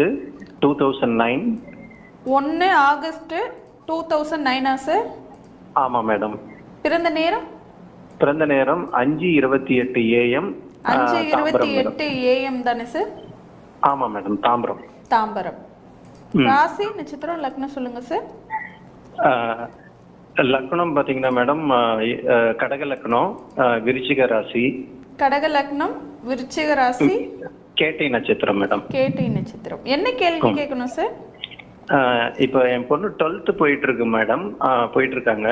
2009. 1 August 2009 sir? ஆமாம் madam. பிறந்த நேரம்? பிறந்த நேரம் 5:28 AM. 5:28 AM தானே சார்? ஆமாம் மேடம், தாம்பரம். தாம்பரம். ராசி நட்சத்திரம் லக்னம் சொல்லுங்க சார். லக்னம் பார்த்தீங்கன்னா மேடம், கடக லக்னம், விருச்சிக ராசி. கடக லக்னம், விருச்சிக ராசி, கேட்டை நட்சத்திரம் மேடம். கேட்டை நட்சத்திரம். என்ன கேள்வி கேட்கணும் சார்? இப்போ என் பொண்ணு 12th போயிட்டு இருக்கு மேடம், போயிட்டு இருக்காங்க.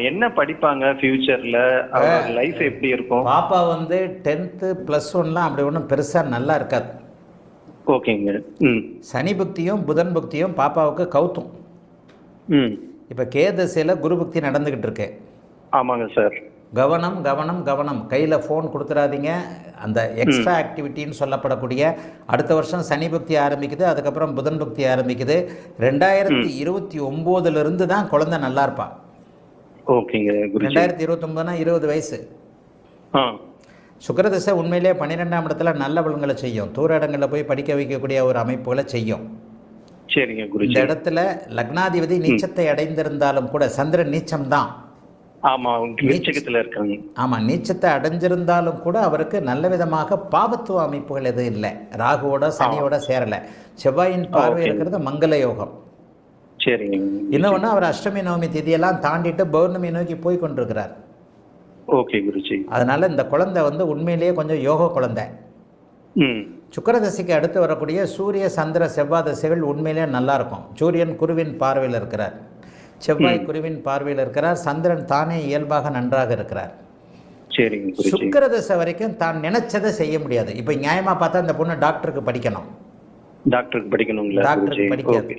என்ன படிப்பாங்க ஃபியூச்சர்ல, லைஃப் எப்படி இருக்கும்? பாப்பா வந்து 10th +1லாம் அப்படி ஒன்றும் பெருசாக நல்லா இருக்காது. ஓகேங்க. சனி புக்தியும் புதன் புக்தியும் பாப்பாவுக்கு கவுத்தும். இப்போ கேதசையில் குரு புக்தி நடந்துக்கிட்டு இருக்கு. ஆமாங்க சார். கவனம் கவனம் கவனம். கையில் ஃபோன் கொடுத்துடாதீங்க. அந்த எக்ஸ்ட்ரா ஆக்டிவிட்டின்னு சொல்லப்படக்கூடிய அடுத்த வருஷம் சனி பக்தி ஆரம்பிக்குது, அதுக்கப்புறம் புதன் பக்தி ஆரம்பிக்குது. 2029 தான் குழந்தை நல்லா இருப்பா. ஓகேங்க. 2029னா 20 வயசு. சுக்கிரதசை உண்மையிலே 12ஆம் இடத்துல நல்ல பலன்களை செய்யும். தூர இடங்களில் போய் படிக்க வைக்கக்கூடிய ஒரு அமைப்புகளை செய்யும். சரிங்க குருஜி. இந்த இடத்துல லக்னாதிபதி நீச்சத்தை அடைந்திருந்தாலும் கூட, சந்திரன் நீச்சம் தான். ஆமா, நீச்சத்துல இருக்காங்க. ஆமா, நீச்சத்தை அடைஞ்சிருந்தாலும் கூட அவருக்கு நல்ல விதமாக பாபத்துவ அமைப்புகள் எதுவும் இல்லை. ராகுவோட சனியோட சேரல. செவ்வாயின் பார்வை இருக்கிறது மங்கள யோகம். சரிங்க. இன்னொன்னு, அவர் அஷ்டமி நவமி திதியெல்லாம் தாண்டிட்டு பௌர்ணமி நோக்கி போய் கொண்டிருக்கிறார். ஓகே குருஜி. அதனால இந்த குழந்தை வந்து உண்மையிலேயே கொஞ்சம் யோக குழந்தை. சுக்கிரதசைக்கு அடுத்து வரக்கூடிய சூரிய சந்திர செவ்வாய் தசைகள் உண்மையிலேயே நல்லா இருக்கும். சூரியன் குருவின் பார்வையில் இருக்கிறார், செவ்வாய் குருவின் பார்வையில் இருக்கிறார், சந்திரன் தானே இயல்பாக நன்றாக இருக்கிறார். சுக்கிரதசை வரைக்கும் தான் நினைச்சதை செய்ய முடியாது. இப்போ நியாயமா பார்த்தா இந்த பொண்ணு டாக்டருக்கு படிக்கணும். டாக்டருக்கு படிக்கணும். டாக்டருக்கு படிக்காது.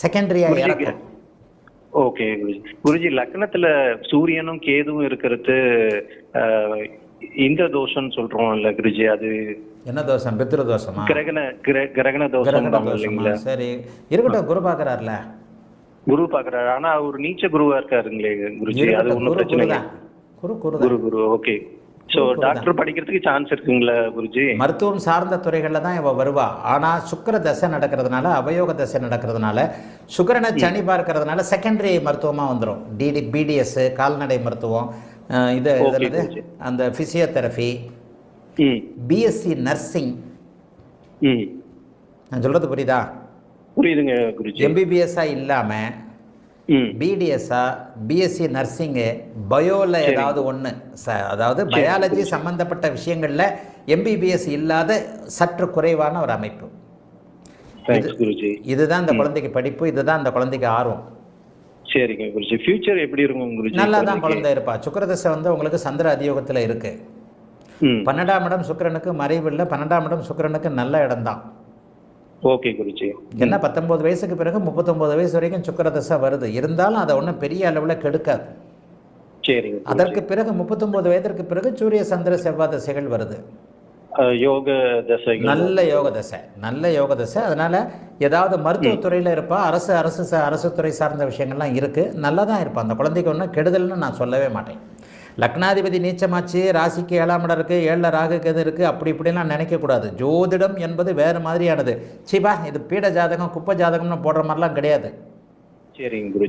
செகண்டரியா இறக்கும். ஓகே குருஜி. லக்னத்துல சூரியனும் கேதுவும் இருக்கிறது இந்த தோஷம் சொல்றோம் இல்ல குருஜி, அது என்ன தோஷம்? பித்ரு தோஷமா? கிரகண தோஷம். சரி இருக்கட்டும். குரு பாக்குறாருல, குரு பாக்குறாரு. ஆனா அவர் நீச்ச குருவா இருக்காருங்களே குருஜி, அது ஒன்றும் பிரச்சனை இல்லை. குரு. ஓகே. ஸோ டாக்டர் படிக்கிறதுக்கு சான்ஸ் இருக்குங்களா குருஜி? மருத்துவம் சார்ந்த துறைகளில் தான் இவ வருவா. ஆனால் சுக்கிர தசை நடக்கிறதுனால, அவயோக தசை நடக்கிறதுனால, சுக்கிரனை சனி பார்க்கறதுனால செகண்டரி மருத்துவமாக வந்துடும். பிடிஎஸ், கால்நடை மருத்துவம், இது அந்த ஃபிசியோதெரபி, பிஎஸ்சி நர்சிங். நான் சொல்கிறது புரியுதா? புரியுதுங்க குருஜி. எம்பிபிஎஸ்ஸாக இல்லாமல் பிடிஎஸ்ஸா, பிஎஸ்சி நர்சிங்கு, பயோவில் ஏதாவது ஒன்று, அதாவது பயாலஜி சம்மந்தப்பட்ட விஷயங்களில் எம்பிபிஎஸ் இல்லாத சற்று குறைவான ஒரு அமைப்பு. இதுதான் இந்த குழந்தைக்கு படிப்பு, இதுதான் இந்த குழந்தைக்கு ஆர்வம். சரிங்க குருஜி. ஃபியூச்சர் எப்படி இருக்கும் குருஜி? நல்லா தான் குழந்தை இருப்பா. சுக்கிரதசை வந்து உங்களுக்கு சந்திர அதியோகத்தில் இருக்கு. 12ஆம் இடம் சுக்கிரனுக்கு மறைவில்லை, 12ஆம் இடம் சுக்கிரனுக்கு நல்ல இடம் தான். ஓகே குருஜி. என்ன 19 வயசுக்கு பிறகு 39 வயசு வரைக்கும் சுக்கிரதசை வருது. இருந்தாலும் அதை ஒன்றும் பெரிய அளவில் கெடுக்காது. சரிங்க. அதற்கு பிறகு 39 வயதிற்கு பிறகு சூரிய சந்திர செவ்வாய் தசைகள் வருது. யோக தசை, நல்ல யோக தசை, நல்ல யோக தசை. அதனால ஏதாவது மருத்துவத்துறையில் இருப்பா. அரசு துறை சார்ந்த விஷயங்கள்லாம் இருக்கு. நல்லா தான் இருப்பான். அந்த குழந்தைக்கு ஒன்றும் கெடுதல்னு நான் சொல்லவே மாட்டேன். லக்னாதிபதி நீச்சமாச்சு, ராசிக்கு 7ஆம் இடம் இருக்குது, 7ல் ராகு கேது இருக்குது, அப்படி இப்படிலாம் நினைக்கக்கூடாது. ஜோதிடம் என்பது வேறு மாதிரியானது. சிபா இது பீட ஜாதகம் குப்பை ஜாதகம்னு போடுற மாதிரிலாம் கிடையாது.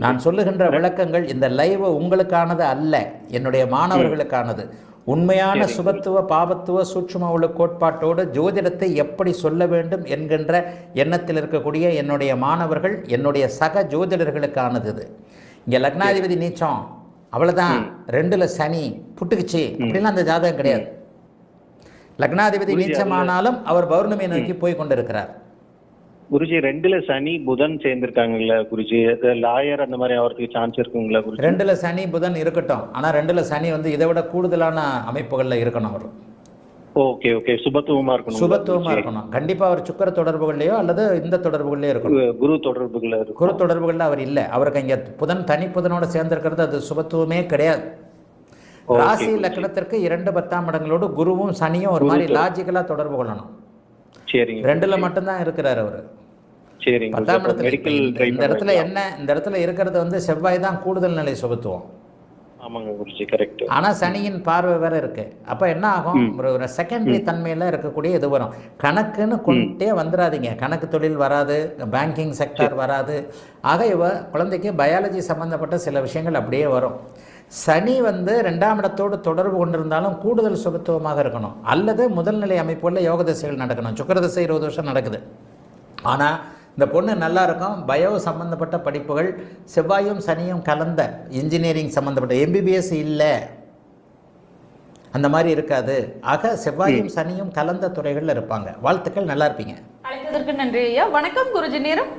நான் சொல்லுகின்ற விளக்கங்கள் இந்த லைவ் உங்களுக்கானது அல்ல, என்னுடைய மாணவர்களுக்கானது. உண்மையான சுபத்துவ பாபத்துவ சூட்சும உள்ள கோட்பாட்டோடு ஜோதிடத்தை எப்படி சொல்ல வேண்டும் என்கின்ற எண்ணத்தில் இருக்கக்கூடிய என்னுடைய மாணவர்கள், என்னுடைய சக ஜோதிடர்களுக்கானது இது. இங்கே லக்னாதிபதி நீச்சம், அவ்வளோதான், 2ல் சனி புட்டுக்குச்சு அப்படிலாம் அந்த ஜாதகம் கிடையாது. லக்னாதிபதி நீச்சமானாலும் அவர் பௌர்ணமியை நோக்கி போய் கொண்டிருக்கிறார். குருஜி 2ல் சனி புதன் சேர்ந்திருக்காங்கல்ல குருஜி, லாயர் அந்த மாதிரி அவருக்கு சான்ஸ் இருக்குங்களா குருஜி? 2ல் சனி புதன் இருக்கட்டும், ஆனால் 2ல் சனி வந்து இதை விட கூடுதலான அமைப்புகளில் இருக்கணும் அவர். Okay okay. சுபத்துவமா இருக்கணும். சுபத்துவமா இருக்கணும். கண்டிப்பாக அவர் சுக்கிர தொடர்புகள்லையோ அல்லது இந்த தொடர்புகள்லையோ இருக்கணும். குரு தொடர்புகள், குரு தொடர்புகளில் அவர் இல்லை. அவருக்கு இங்கே புதன் தனி புதனோட சேர்ந்திருக்கிறது அது சுபத்துவமே கிடையாது. ராசி லக்னத்திற்கு 2 10ஆம் இடங்களோடு குருவும் சனியும் ஒரு மாதிரி லாஜிக்கலாக தொடர்பு கொள்ளணும். சரிங்க. 2ல் மட்டும்தான் இருக்கிறார் அவர். சரிங்க. 10ஆம் இடத்துல இந்த இடத்துல என்ன, இந்த இடத்துல இருக்கிறது வந்து செவ்வாய் தான் கூடுதல் நிலை சுபத்துவம். ஆமாங்க குருஜி, கரெக்ட். ஆனால் சனியின் பார்வை வேற இருக்கு. அப்போ என்ன ஆகும், ஒரு செகண்டரி தன்மையில் இருக்கக்கூடிய இது வரும். கணக்குன்னு கொண்டே வந்துடாதீங்க. கணக்கு தொழில் வராது, பேங்கிங் செக்டார் வராது. ஆக குழந்தைக்கு பயாலஜி சம்மந்தப்பட்ட சில விஷயங்கள் அப்படியே வரும். சனி 2ஆம் இடத்தோடு தொடர்பு கொண்டிருந்தாலும் கூடுதல் சுபத்துவமாக இருக்கணும், அல்லது முதல்நிலை அமைப்புள்ள யோக திசைகள் நடக்கணும். சுக்கிர திசை 20 வருஷம் நடக்குது. ஆனால் இந்த பொண்ணு நல்லா இருக்கும், பயோ சம்மந்தப்பட்ட படிப்புகள், செவ்வாயும் சனியும் கலந்த இன்ஜினியரிங் சம்மந்தப்பட்ட MBBS இல்லை, அந்த மாதிரி இருக்காது. ஆக செவ்வாயும் சனியும் கலந்த துறைகளில் இருப்பாங்க. வாழ்த்துக்கள், நல்லா இருப்பீங்க. அழைத்ததற்கு நன்றி ஐயா. வணக்கம் குருஜி. நேரம்